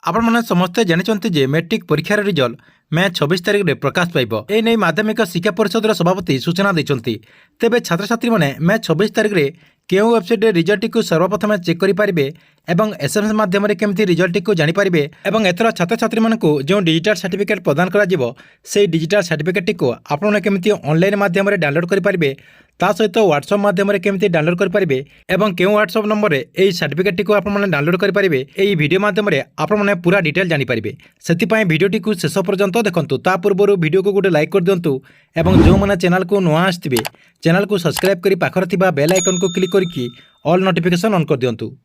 आपने समस्ते जानते जे मैट्रिक परीक्षार रिजल्ट मे 26 तारिख में प्रकाश पाइब। एने माध्यमिक शिक्षा परिषद सभापति सूचना देते। तेबे छात्र छात्री मैंने मे 26 तारिख में केउ वेबसाइट रिजल्ट को सर्वप्रथम चेक करेंगे और एसएमएस माध्यम केमती रिजल्ट को जानीपारे और एथर छात्र छात्री मानक जो डिजिटल सर्टिफिकेट प्रदान कर डिजिटल सर्टिफिकेट को आपने केमती ऑनलाइन माध्यम डाउनलोड करेंगे ता सहित व्हाट्सएप माध्यम केमती डाउनलोड करेंगे और क्यों व्हाट्सएप नंबर में सर्टिफिकेट को आपने डाउनलोड करेंगे यही वीडियो माध्यम आपने पूरा डिटेल जानीपारे। से भिडियोटी को शेष पर्यंत देखो। ता पूर्व वीडियो को गोटे लाइक कर दिंतु और जो मैंने चैनल को नुआ आसवे चैनल को सब्सक्राइब कर पाखर थिबा बेल आइकन को क्लिक करके ऑल नोटिफिकेशन ऑन कर दिंतु।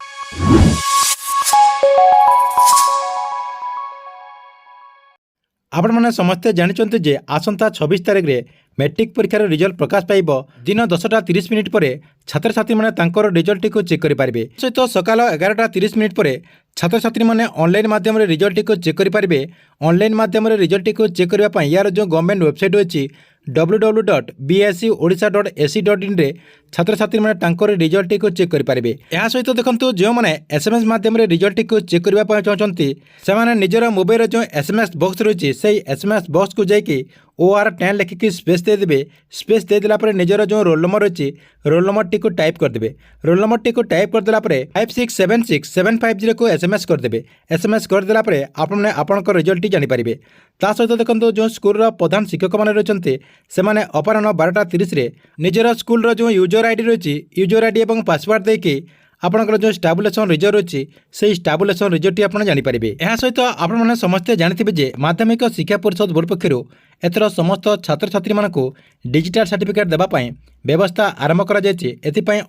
आपने समस्ते जानते जे आसंता 26 तारिख में मैट्रिक परीक्षार रिजल्ट प्रकाश पाइब। दिन 10:30 पर छात्र छात्री मैंने रिजल्ट को चेक करेंगे। सहित सकाल 11:30 पर छात्र छात्री मैंने ऑनलाइन माध्यम रिजल्ट को चेक करेंगे। ऑनलाइन माध्यम रिजल्ट को चेक करने यार जो गवर्नमेंट वेबसाइट अच्छी www.bscodisha.ac.in रे छात्र छात्री मैंने रिजल्ट को चेक करेंगे। यह सहित देखो जो मैंने एसएमएस माध्यम रिजल्ट को चेक करने चाहते से निजर मोबाइल जो एसएमएस बॉक्स रही से एसएमएस बॉक्स को जाकि OR10 लिखिकी स्पेस देदेवे। स्पेस देदेला निजर जो रोल नंबर अच्छी रोल नंबर टी को टाइप करदे। रोल नंबर टी को टाइप करदेला 567675 को एसएमएस करदे। एसएमएस करदेला आपने आपंक रिजल्ट जानीपारे। ता सहित देखो जो स्कूल प्रधान शिक्षक मैंने रही से अपराह 12:30 निजर स्कूल जो यूजर आईडी रही यूजर आईडी और पासवर्ड देकी आपंकर जो स्टाबुलेसन रिजल्ट अच्छी से स्टाबुलेसन रिजल्ट आप जानीपारे। यह सहित आपने समस्ते जानते जे माध्यमिक शिक्षा परिषद बोर्ड पक्षर एथर समस्त छात्र छात्री मानक डिजिटल सर्टिफिकेट देवाई व्यवस्था आरंभ कर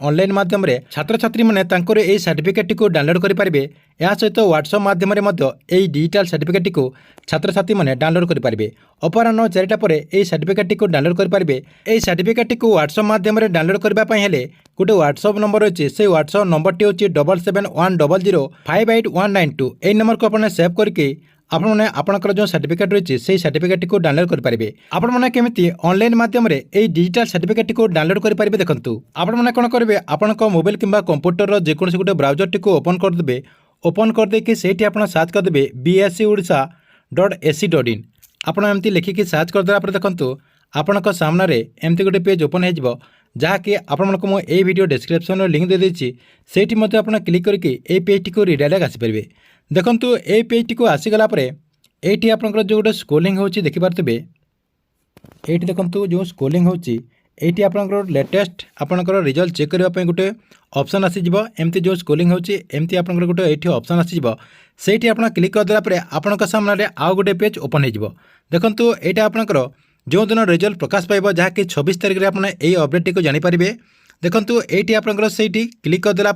ऑनलाइन माध्यम छात्र छात्री मैंने सर्टिफिकेट को डाउनलोड करेंगे। यह सहित व्हाट्सएप माध्यम डिजिटल सर्टिफिकेट को छात्र छात्री मैंने डाउनलोड करेंगे। अपराह 4टा पर सर्टिफिकेट को डाउनलोड करेंगे। यह सर्टिफिकेट को व्हाट्सएप माध्यम डाउनलोड करने गोटे व्हाट्सएप नंबर अच्छी से व्हाट्सएप नंबर टी अच्छी 7710058192। यही नंबर को आपने सेव करके आपने आपंकर जो सर्टिफिकेट रही से सर्टिफिकेट को डाउनलोड करेंगे। आपने केमी ऑनलाइन माध्यम डिजिटल सर्टिफिकेट को डाउनलोड करेंगे। देखो आपने कौन करेंगे आपण मोबाइल किंबा कंप्यूटर जेकोसी गोटे ब्राउजर टी ओपन करदे। ओपन करदेकि से सर्च करदे bscodisha.ac.in। आपड़ एमती लिखिकी सर्च करदेला देखो आपण सामने एमती गोटे पेज ओपन हो जहाँकि आपको मुझे वीडियो डिस्क्रिप्शन लिंक दे देती से क्लिक करके ये पेज को रिडायरेक्ट आसीपारे। देखो ये पेज टी को आसीगला ये आपंकर जो गोटे स्क्रोलिंग हो देखिपारे ये देखो जो स्क्रोलिंग होती आपंकर लेटेस्ट आपंकर रिजल्ट चेक करने गोटे ऑप्शन आसीज। एमती जो स्क्रोलिंग होती एमती आपंकर गोटे ये ऑप्शन आसीज से क्लिक करदेला आपण सामने आउ गोटे पेज ओपन हो। देखो यहाँ आपंकर जो दिन रिजल्ट प्रकाश पाइब जहाँकि 26 तारिख में आपने यही अपडेट को जानीपारे। देखो ये आपंकर से क्लिक करदेला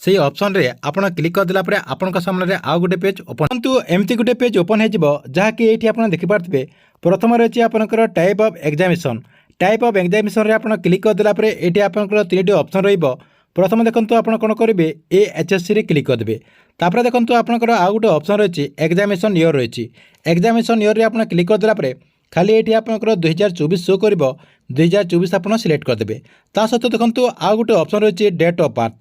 से ऑप्शन रे आपन क्लिक करदेला आपण सामने आउ गोटे पेज ओपन किंतु एमती गोटे पेज ओपन हो जहाँकि ये आपने देखिपारे प्रथम रही आपंकर type of examination. Type of examination रे आपन क्लिक करदेला ये आपंकर 3टी ऑप्शन रही। प्रथम देखो आप कौन करेंगे AHSC रे क्लिक करदे। तापर देखो आपंकर आउ गोटे ऑप्शन रही एग्जामिनेशन ईयर रही। एग्जामिनेशन ईयर रे आपन क्लिक करदेला खाली ये आपंकर 2024 शो कर 2024 आप सिलेक्ट करदे। ता सहित देखो आउ गोटे ऑप्शन रही डेट ऑफ बर्थ।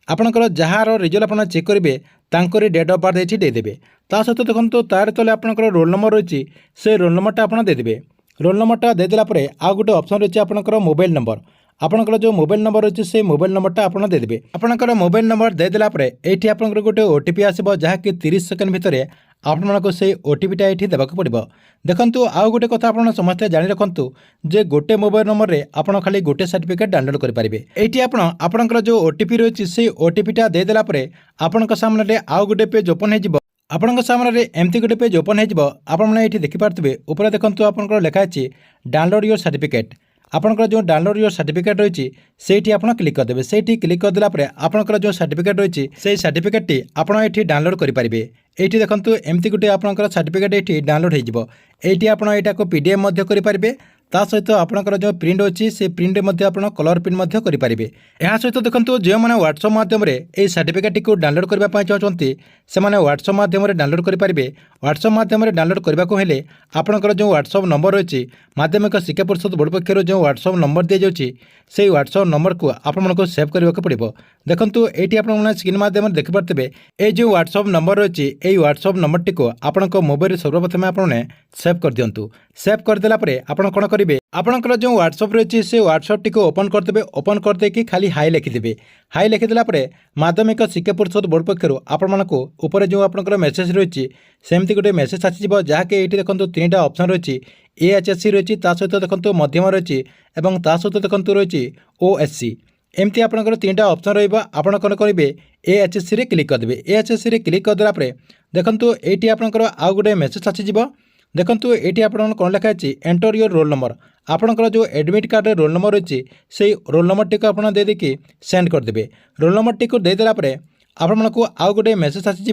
आपंकर जार रिजल्ट आप चेक करेंगे तांकरी डेट ऑफ बर्थ ये देदेवे। ता सहित देखो तार तले आपंकर रोल नंबर रही से रोल नंबरटा आप देदेवे। रोल नंबरटा देदेला आउ गोटे ऑप्शन रही आपंकर मोबाइल नंबर। आपंकर जो मोबाइल नंबर अच्छी से मोबाइल नंबरटा आप देदेवे। आपंकर मोबाइल नंबर देदेला ये आपंकर गोटे OTP आसो जहाँकि 30 सेकेंड भितर आपको से OTPटा ये देवाक पड़ो। देखो आउ गोटे कथा आप समस्ते जाणी रखु जे गोटे मोबाइल नंबर रे आपन खाली गोटे सर्टिफिकेट डाउनलोड करेंगे। ये आपंकर जो OTP रही से OTPटा देदेला आपण सामने आउ गोटे पेज ओपन हो। आपण सामने एमती गोटे पेज ओपन हो आपने ये देखिपारे ऊपर देखो आपंकर लिखा है डाउनलोड योर सर्टिफिकेट। आपंकर जो डाउनलोड योर सर्टिफिकेट रही से आप क्लिक करदे। से क्लिक करदेला आपंकर जो सर्टिफिकेट रही से सर्टिफिकेट आपड़ ये डाउनलोड करेंगे। ये देखो एमती गोटे आपंकर सर्टिफिकेट ये डाउनलोड हो। आप PDF करेंगे। ता सहित आपणकर जो प्रिंट अच्छी से प्रिंट आप कलर प्रिंट करेंगे। यह सहित देखो जो मैंने व्हाट्सएप माध्यम ये सर्टिफिकेट को डाउनलोड करने चाहते से व्हाट्सएप माध्यम डाउनलोड करेंगे। व्हाट्सएप माध्यम डाउनलोड करने को हेले आपणकर जो व्हाट्सएप नंबर रही माध्यमिक शिक्षा परिषद बोर्ड पक्षर जो व्हाट्सएप नंबर दी जाऊँगी से व्हाट्सएप नंबर को आपको सेव करने को पड़ो। देखो ये आपने स्क्रीन माध्यम देखिपे ये जो व्हाट्सएप नंबर रही है व्हाट्सएप नंबर टी आपंक मोबाइल सर्वप्रथम आपने सेव कर दिंतु। सेव करदेला आप कौन करेंगे आपंकर जो व्हाट्सएप रही है व्हाट्सएप टी ओपन करदे। ओपन करदे कि खाली हाई लिखिदेवे। हाई लिखिदेला माध्यमिक शिक्षा परिषद बोर्ड पक्षर आपको जो आपंकर मेसेज रही सेमती गोटे मेसेज आसीज जहाँकि ये देखो 3टा ऑप्शन रही AHSC रही सहित देखो मध्यम रही और सहित देखो रही OSC एमती आपंकर 3टा ऑप्शन रहा कौन करेंगे AHSC रे क्लिक करदे। AHSC रे क्लिक करदेला देखो ये आपंकर आउ गोटे मेसेज आसीज देखो ये आप कौन लिखाई एंटर योर रोल नंबर आपंकर जो एडमिट कार्ड रोल नंबर रही से रोल नंबर टी आप देदेकि सेंड करदे। रोल नंबर टी देदेला आपको आउ गोटे मेसेज आसीज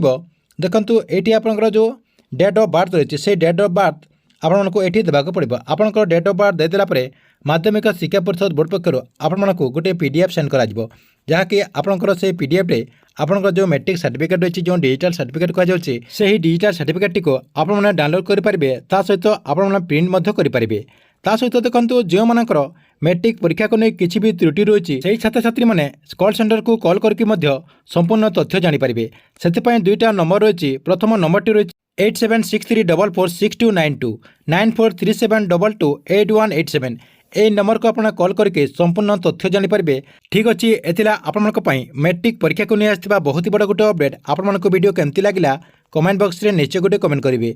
देखो ये आपंकर जो डेट ऑफ बर्थ रही से डेट ऑफ बर्थ आपको ये देवाक पड़ो। आपंकर डेट ऑफ बर्थ देदेला माध्यमिक शिक्षा परिषद बोर्ड पक्षर आपको गोटे PDF सेंड कर जहाँकि आपंकर से PDF रे आपंकर जो मैट्रिक सर्टिफिकेट रही जो डिजिटल सर्टिफिकेट कहुच्छे से डिजिटल सर्टिफिकेट टी आपने डाउनलोड करेंगे सहित आप प्रिंट करेंगे। ता सहित देखो जो मानकर मैट्रिक परीक्षा को नहीं किसी भी त्रुटि रही से छात्र छात्री मैंने कॉल सेंटर को कॉल करके संपूर्ण तथ्य जानीपारे। से 2टा नंबर रही प्रथम नंबर टी रही 8763446292 9437228187 ए नंबर को आपने कॉल करके संपूर्ण तथ्य जानीपारे। ठीक अच्छे एथिला आपन मैट्रिक परीक्षा को नहीं आसवा बहुत ही बड़ा गोटे अपडेट। आपन वीडियो केमती लगिला कमेंट बॉक्स रे निश्चय गोटे कमेंट करेंगे।